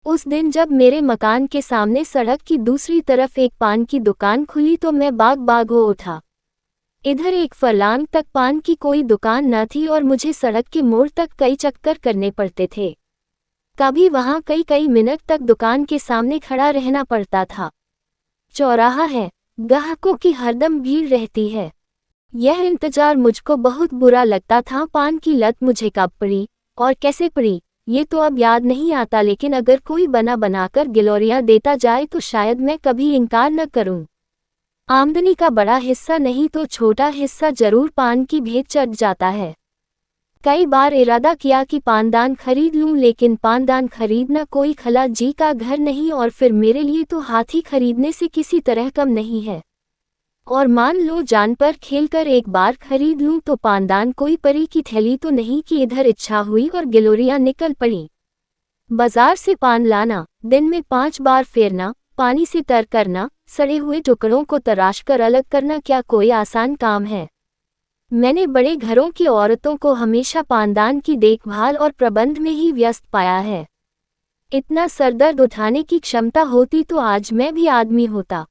उस दिन जब मेरे मकान के सामने सड़क की दूसरी तरफ एक पान की दुकान खुली तो मैं बाग बाग हो उठा। इधर एक फरलांग तक पान की कोई दुकान न थी और मुझे सड़क के मोड़ तक कई चक्कर करने पड़ते थे। कभी वहां कई कई मिनट तक दुकान के सामने खड़ा रहना पड़ता था। चौराहा है, ग्राहकों की हरदम भीड़ रहती है। यह इंतजार मुझको बहुत बुरा लगता था। पान की लत मुझे कब पड़ी और कैसे पड़ी ये तो अब याद नहीं आता, लेकिन अगर कोई बना बनाकर गिलोरियां देता जाए तो शायद मैं कभी इनकार न करूं। आमदनी का बड़ा हिस्सा नहीं तो छोटा हिस्सा जरूर पान की भेंट चढ़ जाता है। कई बार इरादा किया कि पानदान खरीद लूं, लेकिन पानदान खरीदना कोई खला जी का घर नहीं और फिर मेरे लिए तो हाथी खरीदने से किसी तरह कम नहीं है। और मान लो जान पर खेलकर एक बार खरीद लूं तो पानदान कोई परी की थैली तो नहीं कि इधर इच्छा हुई और गिलोरियां निकल पड़ी। बाजार से पान लाना, दिन में 5 बार फेरना, पानी से तर करना, सड़े हुए टुकड़ों को तराशकर अलग करना क्या कोई आसान काम है। मैंने बड़े घरों की औरतों को हमेशा पानदान की देखभाल और प्रबंध में ही व्यस्त पाया है। इतना सरदर्द उठाने की क्षमता होती तो आज मैं भी आदमी होता।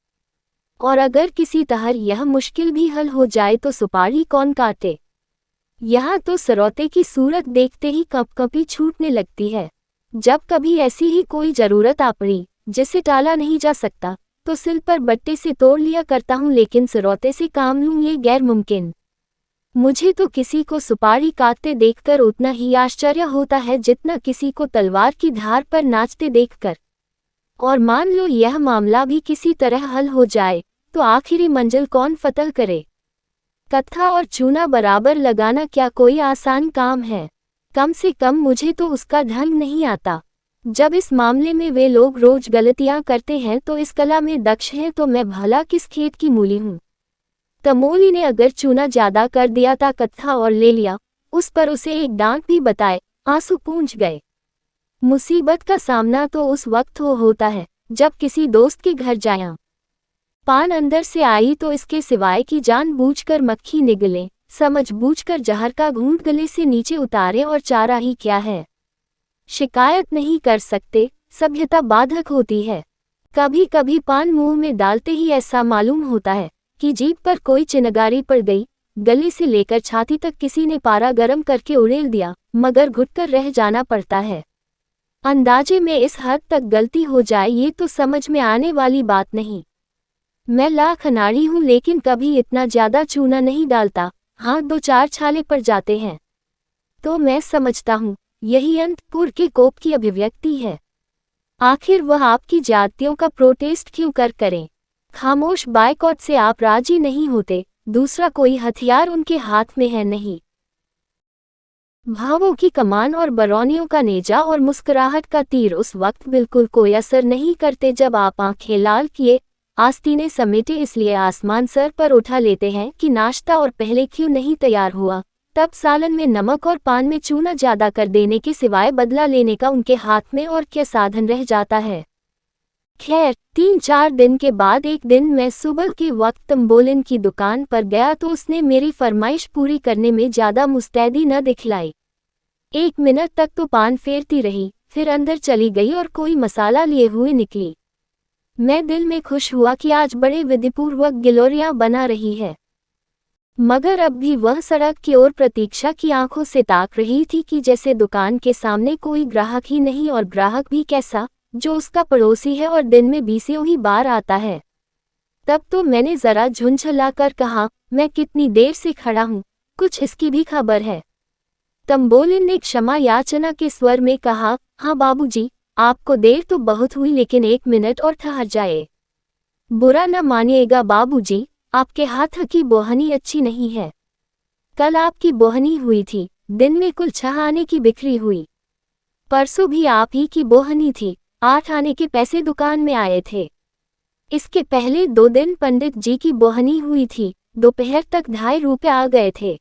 और अगर किसी तरह यह मुश्किल भी हल हो जाए तो सुपारी कौन काटे। यहाँ तो सरौते की सूरत देखते ही कपकपी छूटने लगती है। जब कभी ऐसी ही कोई जरूरत आ पड़ी जिसे टाला नहीं जा सकता तो सिल पर बट्टे से तोड़ लिया करता हूँ, लेकिन सरौते से काम लूँ ये गैर मुमकिन। मुझे तो किसी को सुपारी काटते देखकर उतना ही आश्चर्य होता है जितना किसी को तलवार की धार पर नाचते देखकर। और मान लो यह मामला भी किसी तरह हल हो जाए तो आखिरी मंजिल कौन फतह करे। कत्था और चूना बराबर लगाना क्या कोई आसान काम है। कम से कम मुझे तो उसका ढंग नहीं आता। जब इस मामले में वे लोग रोज गलतियां करते हैं तो इस कला में दक्ष हैं तो मैं भला किस खेत की मूली हूँ। तमोली ने अगर चूना ज्यादा कर दिया था कत्था और ले लिया, उस पर उसे एक डांट भी बताए, आंसू पूंछ गए। मुसीबत का सामना तो उस वक्त होता है जब किसी दोस्त के घर जाया, पान अंदर से आई तो इसके सिवाय कि जानबूझकर मक्खी निगले, समझबूझकर जहर का घूंट गले से नीचे उतारे और चारा ही क्या है। शिकायत नहीं कर सकते, सभ्यता बाधक होती है। कभी कभी पान मुंह में डालते ही ऐसा मालूम होता है कि जीभ पर कोई चिनगारी पड़ गई। गले से लेकर छाती तक किसी ने पारा गरम करके उड़ेल दिया, मगर घुटकर रह जाना पड़ता है। अंदाजे में इस हद तक गलती हो जाए ये तो समझ में आने वाली बात नहीं। मैं लाख अनाड़ी हूँ लेकिन कभी इतना ज्यादा चूना नहीं डालता। हाँ, 2-4 छाले पड़ जाते हैं तो मैं समझता हूँ यही अंतपुर के कोप की अभिव्यक्ति है। आखिर वह आपकी जातियों का प्रोटेस्ट क्यों करें। खामोश बायकॉट से आप राजी नहीं होते, दूसरा कोई हथियार उनके हाथ में है नहीं। भावों की कमान और बरौनियों का नेजा और मुस्कुराहट का तीर उस वक्त बिल्कुल कोई असर नहीं करते जब आप आंखें लाल किए, आस्तीने समेटे इसलिए आसमान सर पर उठा लेते हैं कि नाश्ता और पहले क्यों नहीं तैयार हुआ। तब सालन में नमक और पान में चूना ज्यादा कर देने के सिवाय बदला लेने का उनके हाथ में और क्या साधन रह जाता है। खैर, 3-4 दिन के बाद एक दिन मैं सुबह के वक्त तंबोलिन की दुकान पर गया तो उसने मेरी फरमाइश पूरी करने में ज्यादा मुस्तैदी न दिखलाई। 1 मिनट तक तो पान फेरती रही, फिर अंदर चली गई और कोई मसाला लिए हुए निकली। मैं दिल में खुश हुआ कि आज बड़े विधिपूर्वक गिलोरियां बना रही है, मगर अब भी वह सड़क की ओर प्रतीक्षा की आंखों से ताक रही थी कि जैसे दुकान के सामने कोई ग्राहक ही नहीं, और ग्राहक भी कैसा, जो उसका पड़ोसी है और दिन में 20 ही बार आता है। तब तो मैंने जरा झुंझलाकर कहा, मैं कितनी देर से खड़ा हूँ, कुछ इसकी भी खबर है। तंबोलिन ने क्षमा याचना के स्वर में कहा, हाँ बाबूजी, आपको देर तो बहुत हुई लेकिन 1 मिनट और ठहर जाए। बुरा न मानिएगा बाबूजी, आपके हाथ की बोहनी अच्छी नहीं है। कल आपकी बोहनी हुई थी, दिन में कुल 6 आने की बिक्री हुई। परसों भी आप ही की बोहनी थी, 8 आने के पैसे दुकान में आए थे। इसके पहले 2 दिन पंडित जी की बोहनी हुई थी, दोपहर तक 2.5 रुपये आ गए थे।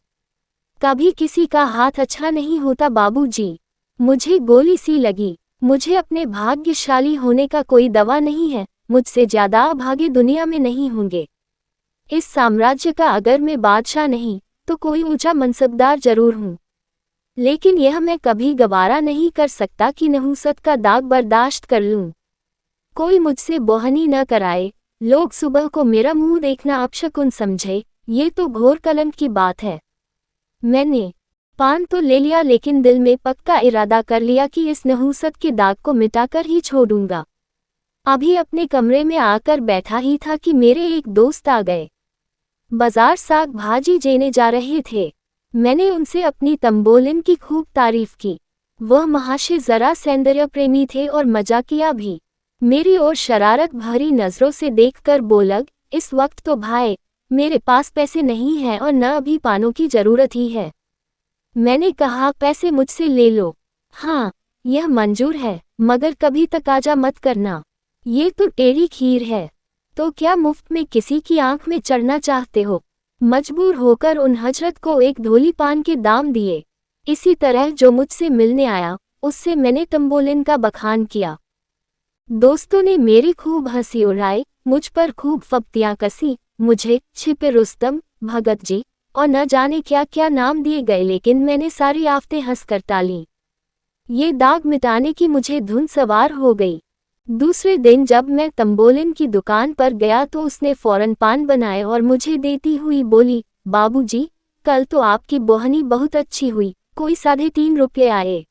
कभी किसी का हाथ अच्छा नहीं होता बाबूजी। मुझे गोली सी लगी। मुझे अपने भाग्यशाली होने का कोई दवा नहीं है, मुझसे ज्यादा अभागे दुनिया में नहीं होंगे। इस साम्राज्य का अगर मैं बादशाह नहीं तो कोई ऊंचा मनसबदार जरूर हूँ। लेकिन यह मैं कभी गवारा नहीं कर सकता कि नहुसत का दाग बर्दाश्त कर लूं। कोई मुझसे बोहनी न कराए, लोग सुबह को मेरा मुंह देखना अपशकुन समझे, ये तो घोर कलंक की बात है। मैंने पान तो ले लिया, लेकिन दिल में पक्का इरादा कर लिया कि इस नहुसत के दाग को मिटाकर ही छोड़ूंगा। अभी अपने कमरे में आकर बैठा ही था कि मेरे एक दोस्त आ गए। बाजार साग भाजी लेने जा रहे थे। मैंने उनसे अपनी तंबोलिन की खूब तारीफ की। वह महाशय जरा सौंदर्य प्रेमी थे और मजाकिया भी। मेरी ओर शरारत भरी नजरों से देखकर बोलग, इस वक्त तो भाई मेरे पास पैसे नहीं हैं और न अभी पानों की जरूरत ही है। मैंने कहा, पैसे मुझसे ले लो। हाँ, यह मंजूर है, मगर कभी तकाजा मत करना। ये तो टेढ़ी खीर है। तो क्या मुफ्त में किसी की आंख में चढ़ना चाहते हो? मजबूर होकर उन हजरत को एक ढोली पान के दाम दिए। इसी तरह जो मुझसे मिलने आया, उससे मैंने तंबोलिन का बखान किया। दोस्तों ने मेरी खूब हंसी उड़ाई, मुझ पर खूब फप्तियां कसी। मुझे छिपे रुस्तम, भगत जी और न जाने क्या क्या नाम दिए गए, लेकिन मैंने सारी आफतें हंसकर टाली। ये दाग मिटाने की मुझे धुन सवार हो गई। दूसरे दिन जब मैं तंबोलिन की दुकान पर गया तो उसने फौरन पान बनाए और मुझे देती हुई बोली, बाबूजी, कल तो आपकी बोहनी बहुत अच्छी हुई, कोई 3.5 रुपये आए।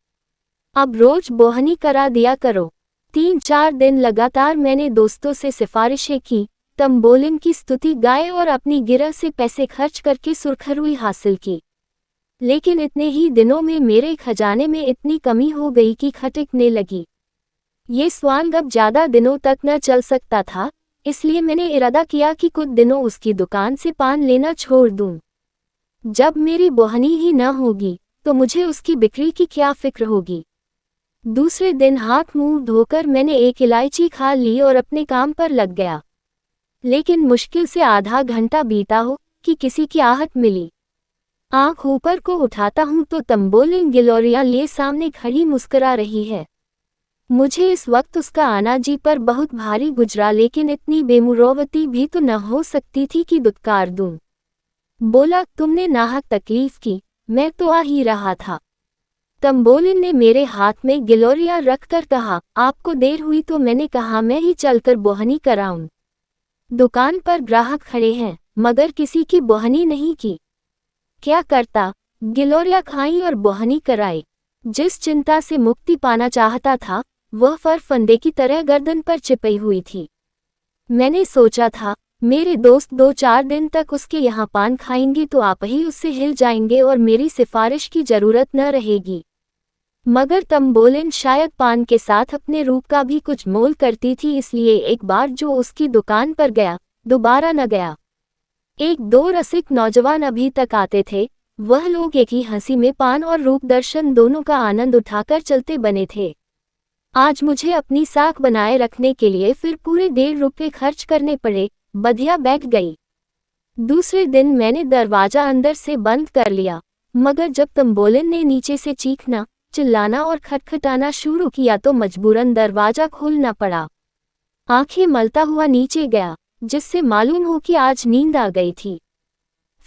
अब रोज बोहनी करा दिया करो। 3-4 दिन लगातार मैंने दोस्तों से सिफारिशें की, तंबोलिन की स्तुति गाए और अपनी गिरह से पैसे खर्च करके सुरखरुई हासिल की। लेकिन इतने ही दिनों में मेरे खजाने में इतनी कमी हो गई कि खटकने लगी। ये स्वांग अब ज्यादा दिनों तक न चल सकता था, इसलिए मैंने इरादा किया कि कुछ दिनों उसकी दुकान से पान लेना छोड़ दूं। जब मेरी बोहनी ही न होगी तो मुझे उसकी बिक्री की क्या फिक्र होगी। दूसरे दिन हाथ मुंह धोकर मैंने एक इलायची खा ली और अपने काम पर लग गया। लेकिन मुश्किल से आधा घंटा बीता हो कि किसी की आहट मिली। आंख ऊपर को उठाता हूं तो तंबोलिन गिलोरिया लिए सामने खड़ी मुस्कुरा रही है। मुझे इस वक्त उसका आना जी पर बहुत भारी गुजरा, लेकिन इतनी बेमुरौवती भी तो न हो सकती थी कि दुत्कार दूं। बोला, तुमने नाहक तकलीफ की, मैं तो आ ही रहा था। तंबोलिन ने मेरे हाथ में गिलोरिया रखकर कहा, आपको देर हुई तो मैंने कहा मैं ही चलकर बोहनी कराऊं। दुकान पर ग्राहक खड़े हैं, मगर किसी की बोहनी नहीं की। क्या करता? गिलोरिया खाई और बोहनी कराई। जिस चिंता से मुक्ति पाना चाहता था, वह फरफंदे की तरह गर्दन पर चिपई हुई थी। मैंने सोचा था, मेरे दोस्त 2-4 दिन तक उसके यहाँ पान खाएंगे तो आप ही उससे हिल जाएंगे और मेरी सिफारिश की जरूरत न रहेगी। मगर तंबोलिन शायद पान के साथ अपने रूप का भी कुछ मोल करती थी, इसलिए एक बार जो उसकी दुकान पर गया, दोबारा न गया। 1-2 रसिक नौजवान अभी तक आते थे, वह लोग एक ही हंसी में पान और रूप दर्शन दोनों का आनंद उठाकर चलते बने थे। आज मुझे अपनी साख बनाए रखने के लिए फिर पूरे 1.5 रुपये खर्च करने पड़े। बधिया बैठ गई। दूसरे दिन मैंने दरवाजा अंदर से बंद कर लिया, मगर जब तंबोलिन ने नीचे से चीखना, चिल्लाना और खटखटाना शुरू किया तो मजबूरन दरवाजा खोलना पड़ा। आंखें मलता हुआ नीचे गया, जिससे मालूम हो कि आज नींद आ गई थी।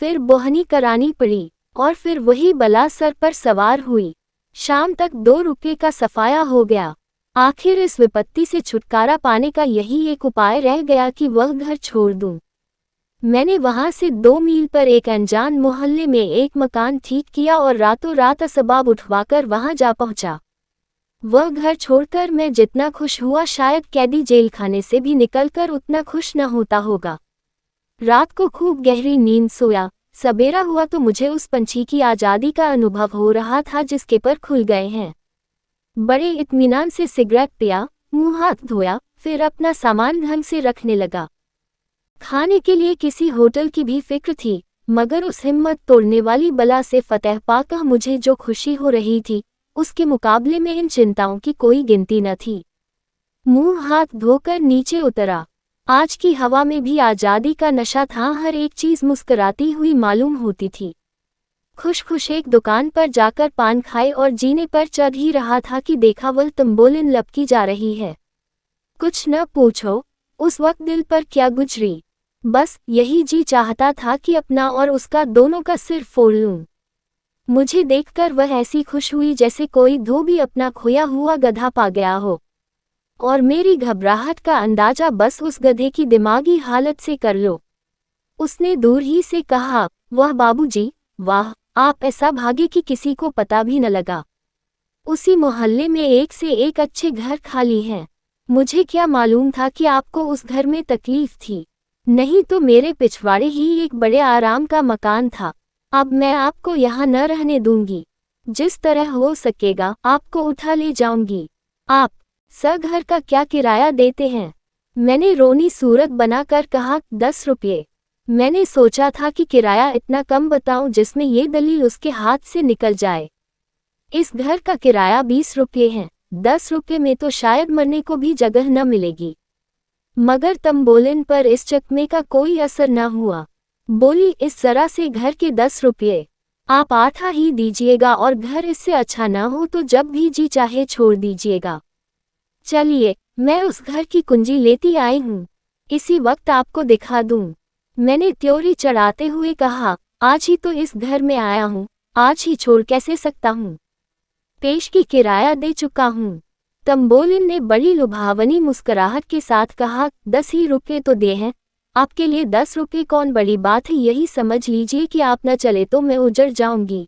फिर बोहनी करानी पड़ी और फिर वही बला सर पर सवार हुई। शाम तक 2 रुपये का सफाया हो गया। आखिर इस विपत्ति से छुटकारा पाने का यही एक उपाय रह गया कि वह घर छोड़ दूं। मैंने वहां से 2 मील पर एक अनजान मोहल्ले में एक मकान ठीक किया और रातों रात असबाब उठवाकर वहां जा पहुंचा। वह घर छोड़कर मैं जितना खुश हुआ शायद कैदी जेल खाने से भी निकलकर उतना खुश न होता होगा। रात को खूब गहरी नींद सोया। सबेरा हुआ तो मुझे उस पंछी की आज़ादी का अनुभव हो रहा था जिसके पर खुल गए हैं। बड़े इत्मीनान से सिगरेट पिया, मुंह हाथ धोया, फिर अपना सामान ढंग से रखने लगा। खाने के लिए किसी होटल की भी फिक्र थी, मगर उस हिम्मत तोड़ने वाली बला से फतह पाकर मुझे जो खुशी हो रही थी, उसके मुकाबले में इन चिंताओं की कोई गिनती न थी। मुंह हाथ धोकर नीचे उतरा। आज की हवा में भी आज़ादी का नशा था, हर एक चीज़ मुस्कुराती हुई मालूम होती थी। खुश खुश एक दुकान पर जाकर पान खाए और जीने पर चढ़ ही रहा था कि देखा वह तंबोलिन लपकी जा रही है। कुछ न पूछो, उस वक्त दिल पर क्या गुजरी। बस यही जी चाहता था कि अपना और उसका दोनों का सिर फोड़ लूं। मुझे देखकर वह ऐसी खुश हुई जैसे कोई धोबी अपना खोया हुआ गधा पा गया हो। और मेरी घबराहट का अंदाजा बस उस गधे की दिमागी हालत से कर लो। उसने दूर ही से कहा, वाह बाबूजी, वाह, आप ऐसा भागे कि किसी को पता भी न लगा। उसी मोहल्ले में एक से एक अच्छे घर खाली हैं। मुझे क्या मालूम था कि आपको उस घर में तकलीफ थी। नहीं तो मेरे पिछवाड़े ही एक बड़े आराम का मकान था। अब मैं आपको यहाँ न रहने दूंगी। जिस तरह हो सकेगा आपको उठा ले जाऊंगी। आप सर घर का क्या किराया देते हैं? मैंने रोनी सूरत बनाकर कहा, 10 रुपये। मैंने सोचा था कि किराया इतना कम बताऊं जिसमें ये दलील उसके हाथ से निकल जाए। इस घर का किराया 20 रुपये है। 10 रुपये में तो शायद मरने को भी जगह न मिलेगी। मगर तंबोलिन पर इस चकमे का कोई असर न हुआ। बोली, इस जरा से घर के 10 रुपये आप 8 ही दीजिएगा और घर इससे अच्छा न हो तो जब भी जी चाहे छोड़ दीजिएगा। चलिए, मैं उस घर की कुंजी लेती आई हूँ, इसी वक्त आपको दिखा दूँ। मैंने त्योरी चढ़ाते हुए कहा, आज ही तो इस घर में आया हूँ, आज ही छोड़ कैसे सकता हूँ। पेश की किराया दे चुका हूँ। तंबोलिन ने बड़ी लुभावनी मुस्कुराहट के साथ कहा, 10 ही रुपये तो दे हैं, आपके लिए 10 रुपये कौन बड़ी बात है। यही समझ लीजिए कि आप न चले तो मैं उजड़ जाऊंगी।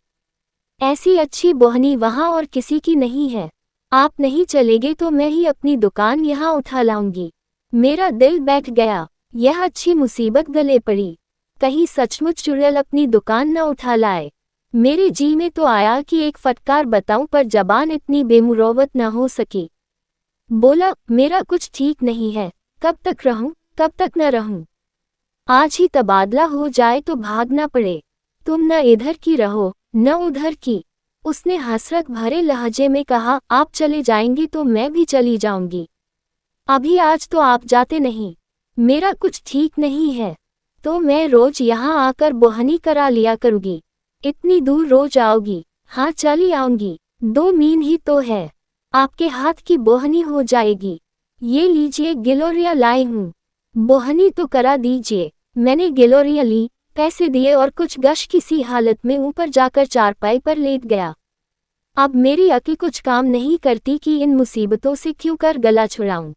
ऐसी अच्छी बोहनी वहाँ और किसी की नहीं है। आप नहीं चलेगे तो मैं ही अपनी दुकान यहाँ उठा लाऊंगी। मेरा दिल बैठ गया। यह अच्छी मुसीबत गले पड़ी। कहीं सचमुच चुड़ैल अपनी दुकान न उठा लाए। मेरे जी में तो आया कि एक फटकार बताऊं पर जबान इतनी बेमुरौवत न हो सकी। बोला, मेरा कुछ ठीक नहीं है, कब तक रहूं, कब तक न रहूं। आज ही तबादला हो जाए तो भागना पड़े। तुम न इधर की रहो न उधर की। उसने हसरत भरे लहजे में कहा, आप चले जाएंगे तो मैं भी चली जाऊंगी। अभी आज तो आप जाते नहीं। मेरा कुछ ठीक नहीं है तो मैं रोज यहाँ आकर बोहनी करा लिया करूँगी। इतनी दूर रोज आओगी? हाँ, चली आऊंगी। 2 मील ही तो है। आपके हाथ की बोहनी हो जाएगी। ये लीजिए, गिलोरिया लाई हूँ, बोहनी तो करा दीजिए। मैंने गिलोरिया ली, पैसे दिए और कुछ गश किसी हालत में ऊपर जाकर चारपाई पर लेट गया। अब मेरी अक्ल कुछ काम नहीं करती कि इन मुसीबतों से क्यों कर गला छुड़ाऊं।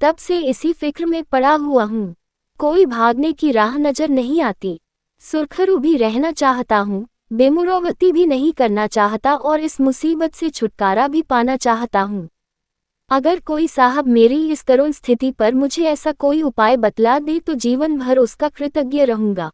तब से इसी फिक्र में पड़ा हुआ हूँ। कोई भागने की राह नजर नहीं आती। सुरखरू भी रहना चाहता हूँ, बेमुरौवती भी नहीं करना चाहता और इस मुसीबत से छुटकारा भी पाना चाहता हूँ। अगर कोई साहब मेरी इस करुण स्थिति पर मुझे ऐसा कोई उपाय बतला दे तो जीवन भर उसका कृतज्ञ रहूँगा।